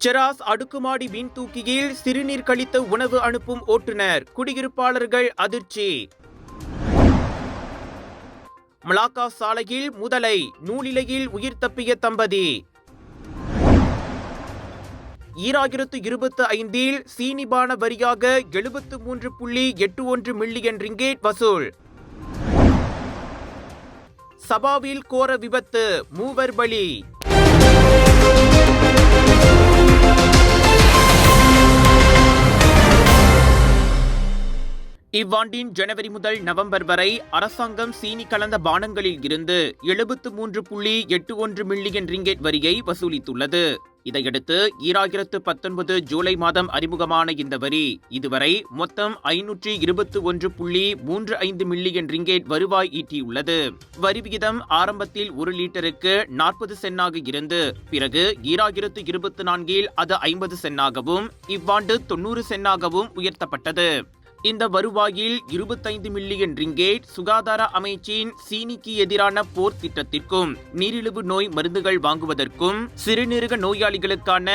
செராஸ் அடுக்குமாடி மீன் தூக்கியில் சிறுநீர் கழித்த உணவு அனுப்பும் ஓட்டுநர், குடியிருப்பாளர்கள் அதிர்ச்சி. மலாக்கா சாலையில் முதலை, நூலிலையில் உயிர் தப்பிய தம்பதி. 2025 சீனிபான வரியாக 73.81 மில்லியன் ரிங்கேட் வசூல். சபாவில் கோர விபத்து, மூவர் பலி. இவ்வாண்டின் ஜனவரி முதல் நவம்பர் வரை அரசாங்கம் சீனி கலந்த பானங்களில் இருந்து 73.81 மில்லியன் ரிங்கெட் வரியை வசூலித்துள்ளது. இதையடுத்து 2019 ஜூலை மாதம் அறிமுகமான இந்த வரி இதுவரை மொத்தம் 521.35 மில்லியன் ரிங்கேட் வருவாய் ஈட்டியுள்ளது. வரி விகிதம் ஆரம்பத்தில் 1 லிட்டருக்கு 40 சென்னாக இருந்து பிறகு 2024 அது 50 சென்னாகவும் இவ்வாண்டு 90 சென்னாகவும் உயர்த்தப்பட்டது. இந்த வருவாயில் 25 மில்லியன் ரிங்கேட் சுகாதார அமைச்சின் சீனிக்கு எதிரான போர் திட்டத்திற்கும், நீரிழிவு நோய் மருந்துகள் வாங்குவதற்கும், சிறுநீரக நோயாளிகளுக்கான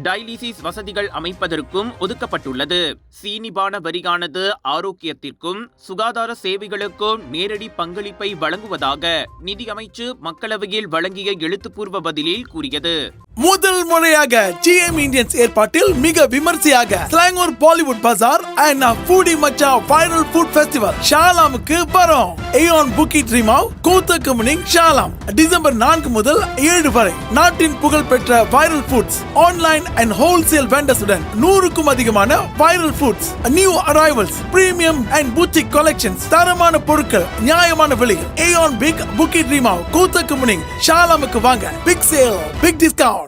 டயாலிசிஸ் வசதிகள் அமைப்பதற்கும் ஒதுக்கப்பட்டுள்ளது. சீனிபான வரியானது ஆரோக்கியத்திற்கும் சுகாதார சேவைகளுக்கும் நேரடி பங்களிப்பை வழங்குவதாக நிதி அமைச்சு மக்களவையில் வழங்கிய எழுத்துப்பூர்வ பதிலில் கூறியது. முதல் முறையாக GM இந்தியன்ஸ் ஏற்பாட்டில் மிக விமர்சையாக ஸ்லாங்கூர் பாலிவுட் பஜார் அண்ட் ஃபூடி மச்சா வைரல் ஃபுட் ஃபெஸ்டிவல் ஷாலாமுக்கு வரும். ஏயான் புக்கிட் ரிமாவ் கூத்தக்கமுனிங் ஷாலாம் டிசம்பர் 4 முதல் 7 வரை நாட்டின் புகழ்பெற்ற viral foods online and wholesale வெண்டர்ஸுடன் 100க்கும் அதிகமான viral foods, new arrivals, premium and boutique collections, தரமான பொருட்கள் நியாயமான விலையில். ஏயான் பிக் புக்கிட் ரிமாவ் கூத்தக்கமுனிங் ஷாலாமுக்கு வாங்க. Big sale, big discount.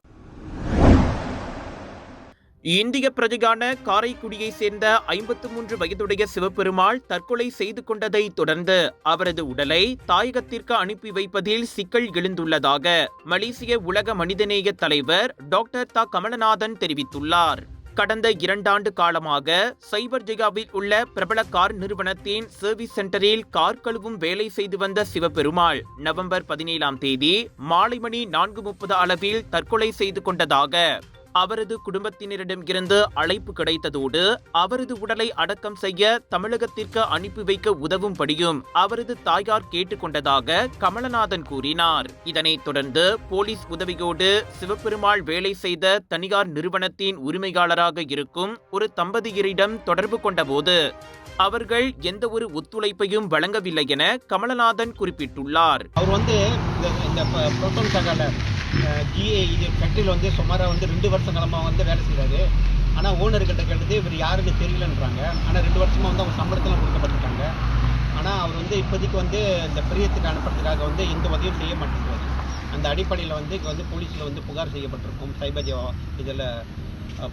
இந்திய பிரஜையான காரைக்குடியை சேர்ந்த 53 வயதுடைய சிவபெருமாள் தற்கொலை செய்து கொண்டதை தொடர்ந்து அவரது உடலை தாயகத்திற்கு அனுப்பி வைப்பதில் சிக்கல் எழுந்துள்ளதாக மலேசிய உலக மனிதநேய தலைவர் டாக்டர் தா கமலநாதன் தெரிவித்துள்ளார். கடந்த 2 ஆண்டு காலமாக சைபர் ஜெயாவில் உள்ள பிரபல கார் நிறுவனத்தின் சர்வீஸ் சென்டரில் கார் கழுவும் வேலை செய்து வந்த சிவபெருமாள் நவம்பர் 17ஆம் தேதி மாலை மணி 4:30 அளவில் தற்கொலை செய்து கொண்டதாக அவரது குடும்பத்தினரிடம் இருந்து அழைப்பு கிடைத்ததோடு அவரது உடலை அடக்கம் செய்ய தமிழகத்திற்கு அனுப்பி வைக்க உதவும்படியும் அவரது தாயார் கேட்டுக்கொண்டதாக கமலநாதன் கூறினார். இதனைத் தொடர்ந்து போலீஸ் உதவியோடு சிவபெருமாள் வேலை செய்த தனியார் நிறுவனத்தின் உரிமையாளராக இருக்கும் ஒரு தம்பதியரிடம் தொடர்பு கொண்டபோது அவர்கள் எந்த ஒரு ஒத்துழைப்பையும் வழங்கவில்லை என கமலநாதன் குறிப்பிட்டுள்ளார். GA இது ஃபேக்ட்ரியில் சுமாராக 2 வருஷ காலமாக வேலை செய்கிறாரு. ஆனால் ஓனர்கிட்ட கேட்டது இவர் யாருன்னு தெரியலன்றாங்க. ஆனால் 2 வருஷமாக அவங்க சம்பளத்தெல்லாம் கொடுக்கப்பட்டிருக்காங்க. ஆனால் அவர் இப்போதைக்கு இந்த பிரியத்துக்கு அனுப்புறதுக்காக எந்த உதவியும் செய்ய மாட்டேங்கிறாரு. அந்த அடிப்படையில் இங்கே போலீஸில் புகார் செய்யப்பட்டிருக்கும். சைபர் இதில்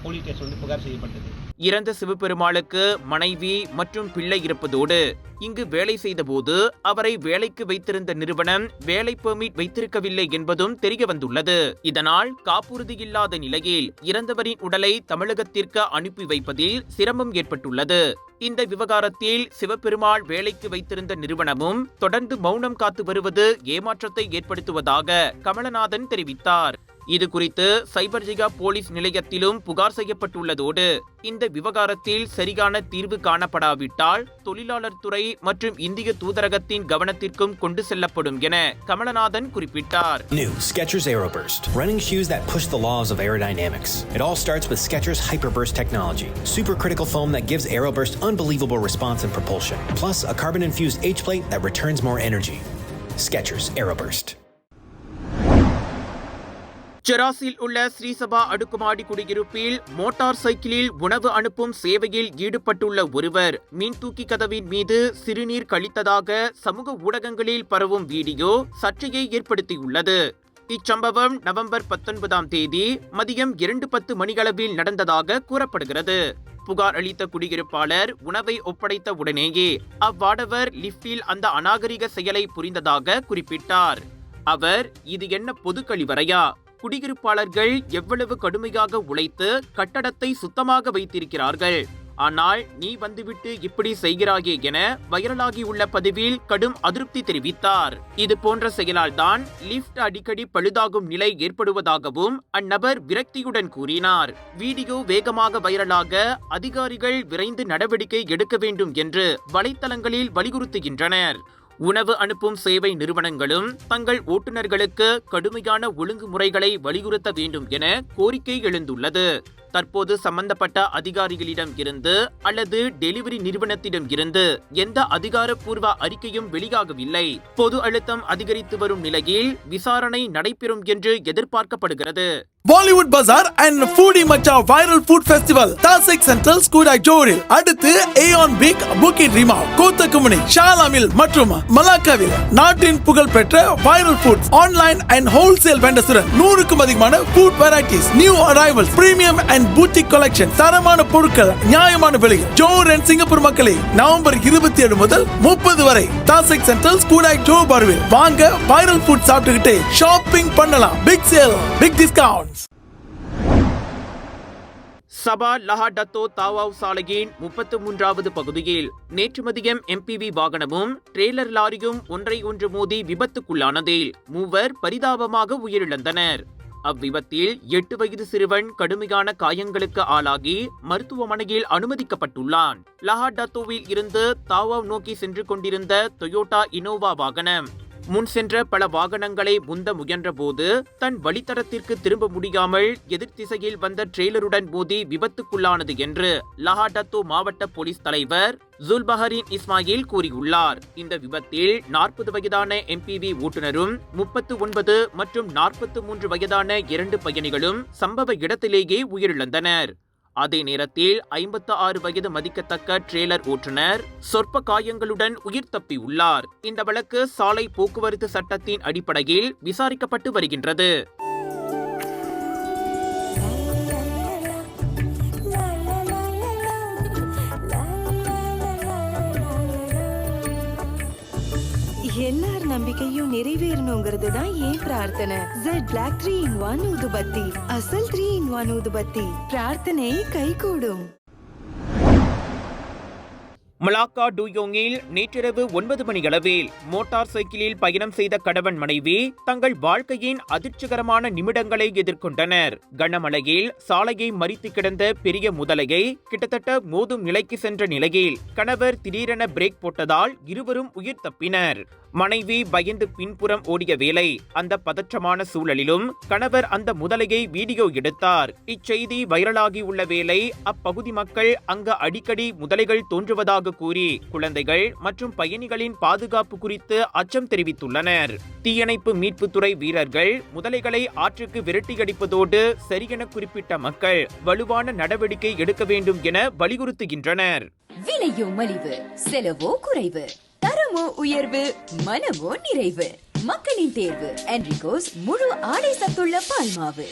போலீஸ் ஸ்டேஷன் புகார் செய்யப்பட்டது. இறந்த சிவபெருமாளுக்கு மனைவி மற்றும் பிள்ளை இருப்பதோடு இங்கு வேலை செய்த போது அவரை வேலைக்கு வைத்திருந்த நிறுவனம் வேலை பெர்மிட் வைத்திருக்கவில்லை என்பதும் தெரிய வந்துள்ளது. இதனால் காப்புறுதி இல்லாத நிலையில் இறந்தவரின் உடலை தமிழகத்திற்கு அனுப்பி வைப்பதில் சிரமம் ஏற்பட்டுள்ளது. இந்த விவகாரத்தில் சிவபெருமாள் வேலைக்கு வைத்திருந்த நிறுவனமும் தொடர்ந்து மௌனம் காத்து வருவது ஏமாற்றத்தை ஏற்படுத்துவதாக கமலநாதன் தெரிவித்தார். இது குறித்து சைபர் ஜெயா போலீஸ் நிலையத்திலும் புகார் செய்யப்பட்டுள்ளதோடு இந்த விவகாரத்தில் சரியான தீர்வு காணப்படாவிட்டால் தொழிலாளர் துறை மற்றும் இந்திய தூதரகத்தின் கவனத்திற்கும் கொண்டு செல்லப்படும் என கமலநாதன் குறிப்பிட்டார். New Skechers Aeroburst, running shoes that push the laws of aerodynamics. It all starts with Skechers Hyperburst technology, supercritical foam that gives Aeroburst unbelievable response and propulsion, plus a carbon-infused H-plate that returns more energy. Skechers Aeroburst. செராஸில் உள்ள ஸ்ரீசபா அடுக்குமாடி குடியிருப்பில் motor சைக்கிளில் உணவு அனுப்பும் சேவையில் ஈடுபட்டுள்ள ஒருவர் மீன் தூக்கி கதவின் மீது சிறுநீர் கழித்ததாக சமூக ஊடகங்களில் பரவும் வீடியோ சர்ச்சையை ஏற்படுத்தியுள்ளது. இச்சம்பவம் நவம்பர் 19ஆம் தேதி மதியம் 2:10 மணியளவில் நடந்ததாக கூறப்படுகிறது. புகார் அளித்த குடியிருப்பாளர் உணவை ஒப்படைத்த உடனேயே அவ்வாடவர் லிப்டில் அந்த அநாகரிக செயலை புரிந்ததாக குறிப்பிட்டார். அவர், இது என்ன பொது கழிவறையா? குடியிருப்பாளர்கள் எவ்வளவு கடுமையாக உழைத்து கட்டடத்தை சுத்தமாக வைத்திருக்கிறார்கள். ஆனால் நீ வந்துவிட்டு இப்படி செய்கிறாயே என வைரலாகியுள்ள பதிவில் கடும் அதிருப்தி தெரிவித்தார். இது போன்ற செயலால் தான் லிப்ட் அடிக்கடி பழுதாகும் நிலை ஏற்படுவதாகவும் அந்நபர் விரக்தியுடன் கூறினார். வீடியோ வேகமாக வைரலாக அதிகாரிகள் விரைந்து நடவடிக்கை எடுக்க வேண்டும் என்று வலைத்தளங்களில் வலியுறுத்துகின்றனர். உணவு அனுப்பும் சேவை நிறுவனங்களும் தங்கள் ஓட்டுநர்களுக்கு கடுமையான ஒழுங்குமுறைகளை வலியுறுத்த வேண்டும் என கோரிக்கை எழுந்துள்ளது. தற்போது சம்பந்தப்பட்ட அதிகாரிகளிடம் இருந்து அல்லது டெலிவரி நிறுவனத்திடம் இருந்து எந்த அதிகாரப்பூர்வ அறிக்கையும் வெளியாகவில்லை. பொது அழுத்தம் அதிகரித்து வரும் நிலையில் விசாரணை நடைபெறும் என்று எதிர்பார்க்கப்படுகிறது. பாலிவுட் பஜார் அண்ட் ஃபூடி மச்சா viral food festival தாசிக் central Skudai ஜோரில் அடுத்து ஏயான் பிக் புக்கிட் ரிமா கோத்தகுமணி ஷாலாமில் மற்றும் மலாக்காவில் நாட்டின் புகழ்பெற்ற viral foods online and wholesale வெண்டர்ஸுடன் 100க்கும் அதிகமான food varieties, new arrivals, premium and boutique collection, தரமான பொருட்கள் நியாயமான விலையில். ஜோர் அண்ட் சிங்கப்பூர் மக்களே, நவம்பர் 27 முதல் 30 வரை தாசிக் சென்ட்ரல் ஸ்கூடாய் ஜோ பார்வில் வாங்க வைரல் ஃபுட் சாப்பிட்டுக்கிட்டே ஷாப்பிங் பண்ணலாம். Big sale, big discount. Sabah Lahad Datu Tawau சாலையின் 33வது பகுதியில் நேற்று மதியம் MPV வாகனமும் ட்ரெய்லர் லாரியும் ஒன்றை மோதி விபத்துக்குள்ளானதில் 3 பரிதாபமாக உயிரிழந்தனர். அவ்விபத்தில் 8 வயது சிறுவன் கடுமையான காயங்களுக்கு ஆளாகி மருத்துவமனையில் அனுமதிக்கப்பட்டுள்ளான். லஹாடத்தோவில் இருந்து தாவாவ் நோக்கி சென்று கொண்டிருந்த டொயோட்டா இனோவா வாகனம் முன் சென்ற பல வாகனங்களை முந்த முயன்ற போது தன் வழித்தடத்திற்கு திரும்ப முடியாமல் எதிர் திசையில் வந்த ட்ரெய்லருடன் மோதி விபத்துக்குள்ளானது என்று லஹாடத்தோ மாவட்ட போலீஸ் தலைவர் ஜுல்பஹரின் இஸ்மாயில் கூறியுள்ளார். இந்த விபத்தில் 40 வயதான MPV ஓட்டுநரும் 39 மற்றும் 43 வயதான 2 பயணிகளும் சம்பவ இடத்திலேயே உயிரிழந்தனர். அதே நேரத்தில் 56 வயது மதிக்கத்தக்க ட்ரெய்லர் ஓட்டுநர் சொற்ப காயங்களுடன் உயிர் தப்பியுள்ளார். இந்த வழக்கு சாலை போக்குவரத்து சட்டத்தின் அடிப்படையில் விசாரிக்கப்பட்டு வருகின்றது. எல்லார் நம்பிக்கையும் நிறைவேறணுங்கிறது தான் ஏன் பிரார்த்தனை. Z Black 3-in-1 ஊதுபத்தி, அசல் 3-in-1 ஊதுபத்தி, பிரார்த்தனை கைகூடும். மலாக்கா டூயோங்கில் நேற்றிரவு 9 மணியளவில் மோட்டார் சைக்கிளில் பயணம் செய்த கணவன் மனைவி தங்கள் வாழ்க்கையின் அதிர்ச்சிகரமான நிமிடங்களை எதிர்கொண்டனர். கனமழையில் சாலையை மறித்து கிடந்த பெரிய முதலையை கிட்டத்தட்ட மோதும் நிலைக்கு சென்ற நிலையில் கணவர் திடீரென பிரேக் போட்டதால் இருவரும் உயிர் தப்பினர். மனைவி பயந்து பின்புறம் ஓடிய வேளை அந்த பதற்றமான சூழலிலும் கணவர் அந்த முதலையை வீடியோ எடுத்தார். இச்செய்தி வைரலாகி உள்ள வேளை அப்பகுதி மக்கள் அங்கு அடிக்கடி முதலைகள் தோன்றுவதாக கூறி குழந்தைகள் மற்றும் பயணிகளின் பாதுகாப்பு குறித்து அச்சம் தெரிவித்துள்ளனர். தீயணைப்பு மீட்புத்துறை வீரர்கள் முதலைகளை ஆற்றுக்கு விரட்டியடிப்பதோடு சரியென குறிப்பிட்ட மக்கள் வலுவான நடவடிக்கை எடுக்க வேண்டும் என வலியுறுத்துகின்றனர். விலையோ மலிவு, செலவோ குறைவு, தரமோ உயர்வு, மனமோ நிறைவு. மக்களின் தேர்வு என்ரிகோஸ் முழு ஆடை சத்துள்ள பால்மாவு.